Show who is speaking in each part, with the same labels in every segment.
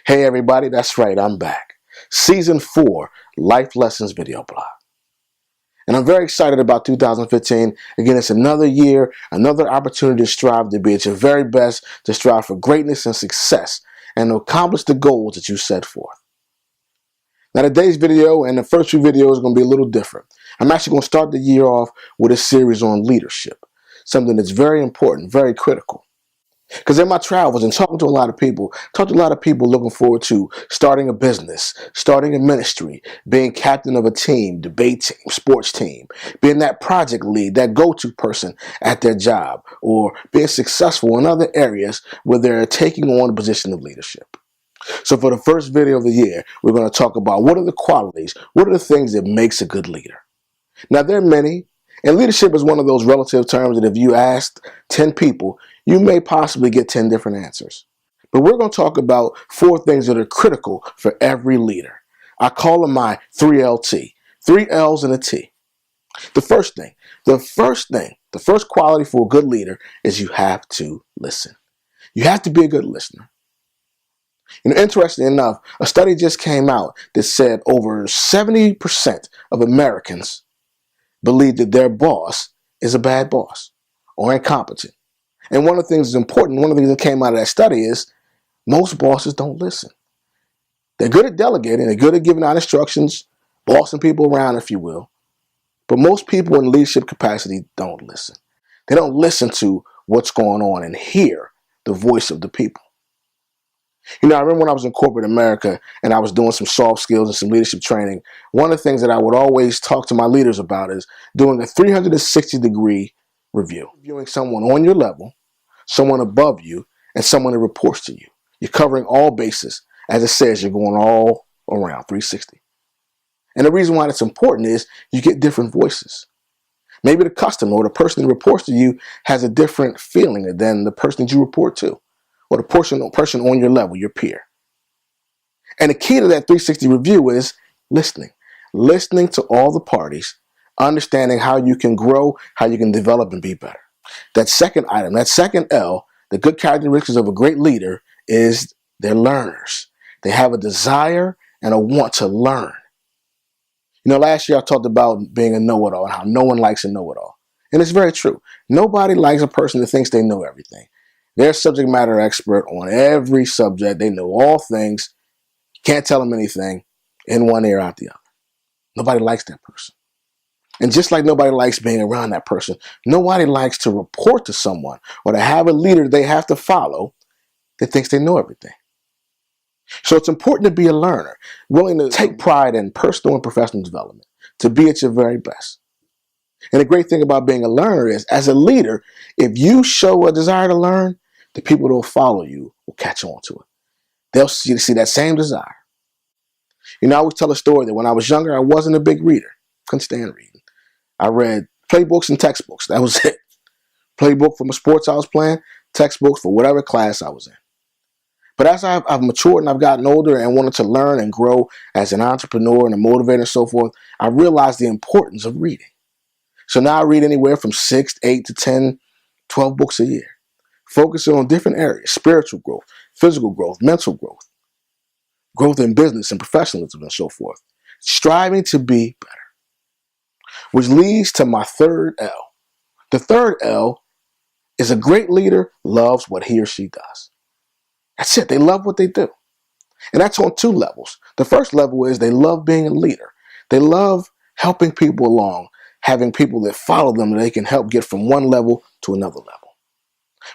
Speaker 1: Hey everybody, that's right, I'm back. Season 4, Life Lessons video blog. And I'm very excited about 2015. Again, it's another year, another opportunity to strive to be at your very best, to strive for greatness and success, and to accomplish the goals that you set forth. Now today's video and the first few videos are going to be a little different. I'm actually going to start the year off with a series on leadership, something that's very important, very critical. Because in my travels and talking to a lot of people, looking forward to starting a business, starting a ministry, being captain of a team, debate team, sports team, being that project lead, that go-to person at their job, or being successful in other areas where they're taking on a position of leadership. So for the first video of the year, we're going to talk about what are the qualities, what are the things that makes a good leader. Now, there are many, and leadership is one of those relative terms that if you asked 10 people, you may possibly get 10 different answers. But we're going to talk about 4 things that are critical for every leader. I call them my 3LT, 3 L's and a T. The first quality for a good leader is you have to listen. You have to be a good listener. You know, interestingly enough, a study just came out that said over 70% of Americans believe that their boss is a bad boss or incompetent. And one of the things that's important, one of the things that came out of that study is most bosses don't listen. They're good at delegating, they're good at giving out instructions, bossing people around, if you will. But most people in leadership capacity don't listen. They don't listen to what's going on and hear the voice of the people. You know, I remember when I was in corporate America and I was doing some soft skills and some leadership training, one of the things that I would always talk to my leaders about is doing a 360-degree review. Reviewing someone on your level, someone above you, and someone that reports to you. You're covering all bases. As it says, you're going all around 360. And the reason why that's important is you get different voices. Maybe the customer or the person that reports to you has a different feeling than the person that you report to, or the person on your level, your peer. And the key to that 360 review is listening. Listening to all the parties, understanding how you can grow, how you can develop and be better. That second item, that second L, the good characteristics of a great leader is they're learners. They have a desire and a want to learn. You know, last year I talked about being a know-it-all and how no one likes a know-it-all. And it's very true. Nobody likes a person that thinks they know everything. They're a subject matter expert on every subject. They know all things. You can't tell them anything in one ear, out the other. Nobody likes that person. And just like nobody likes being around that person, nobody likes to report to someone or to have a leader they have to follow that thinks they know everything. So it's important to be a learner, willing to take pride in personal and professional development, to be at your very best. And the great thing about being a learner is, as a leader, if you show a desire to learn, the people that will follow you will catch on to it. They'll see that same desire. You know, I always tell a story that when I was younger, I wasn't a big reader. Couldn't stand reading. I read playbooks and textbooks. That was it. Playbook for my sports I was playing, textbooks for whatever class I was in. But as I've matured and I've gotten older and wanted to learn and grow as an entrepreneur and a motivator and so forth, I realized the importance of reading. So now I read anywhere from 6, 8 to 10, 12 books a year, focusing on different areas: spiritual growth, physical growth, mental growth, growth in business and professionalism and so forth, striving to be better. Which leads to my third L. The third L is a great leader loves what he or she does. That's it. They love what they do. And that's on 2 levels. The first level is they love being a leader. They love helping people along, having people that follow them that they can help get from one level to another level.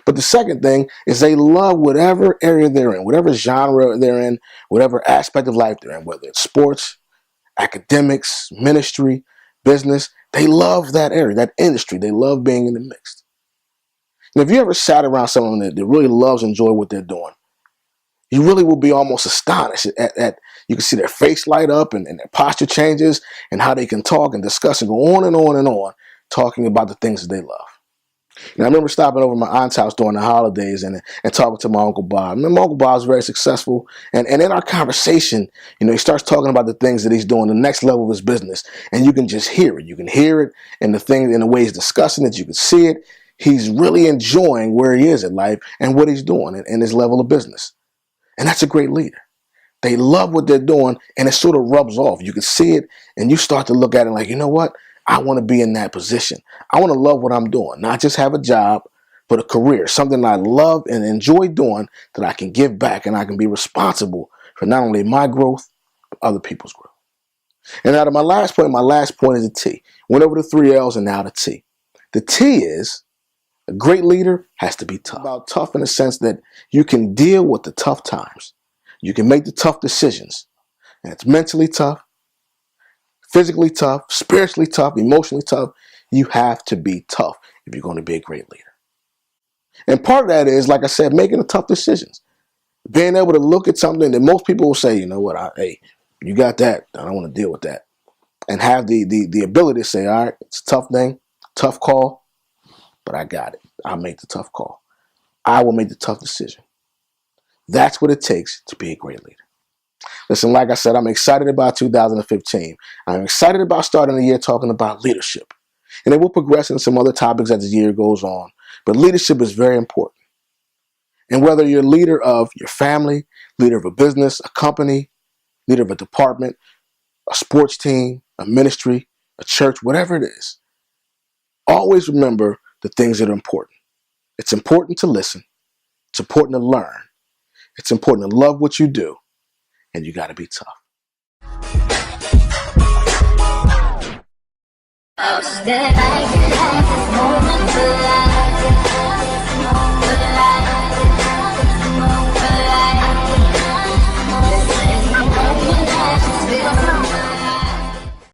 Speaker 1: But the second thing is they love whatever area they're in, whatever genre they're in, whatever aspect of life they're in, whether it's sports, academics, ministry, business. They love that area, that industry. They love being in the mix. And if you ever sat around someone that really loves and enjoys what they're doing, you really will be almost astonished at you can see their face light up and their posture changes and how they can talk and discuss and go on and on and on, talking about the things that they love. And I remember stopping over at my aunt's house during the holidays and talking to my Uncle Bob. And my Uncle Bob's very successful. And in our conversation, you know, he starts talking about the things that he's doing, the next level of his business. And you can just hear it. You can hear it in the things, in the way he's discussing it. You can see it. He's really enjoying where he is in life and what he's doing and his level of business. And that's a great leader. They love what they're doing, and it sort of rubs off. You can see it, and you start to look at it like, you know what? I want to be in that position. I want to love what I'm doing, not just have a job, but a career, something I love and enjoy doing that I can give back, and I can be responsible for not only my growth, but other people's growth. And now to my last point is the T. Went over the 3 L's and now the T. The T is a great leader has to be tough. About tough in the sense that you can deal with the tough times. You can make the tough decisions. And it's mentally tough, physically tough, spiritually tough, emotionally tough. You have to be tough if you're going to be a great leader. And part of that is, like I said, making the tough decisions. Being able to look at something that most people will say, you know what, hey, you got that. I don't want to deal with that. And have the ability to say, all right, it's a tough thing, tough call, but I got it. I'll make the tough call. I will make the tough decision. That's what it takes to be a great leader. Listen, like I said, I'm excited about 2015. I'm excited about starting the year talking about leadership. And then we'll progress in some other topics as the year goes on. But leadership is very important. And whether you're a leader of your family, leader of a business, a company, leader of a department, a sports team, a ministry, a church, whatever it is, always remember the things that are important. It's important to listen. It's important to learn. It's important to love what you do. And you got to be tough.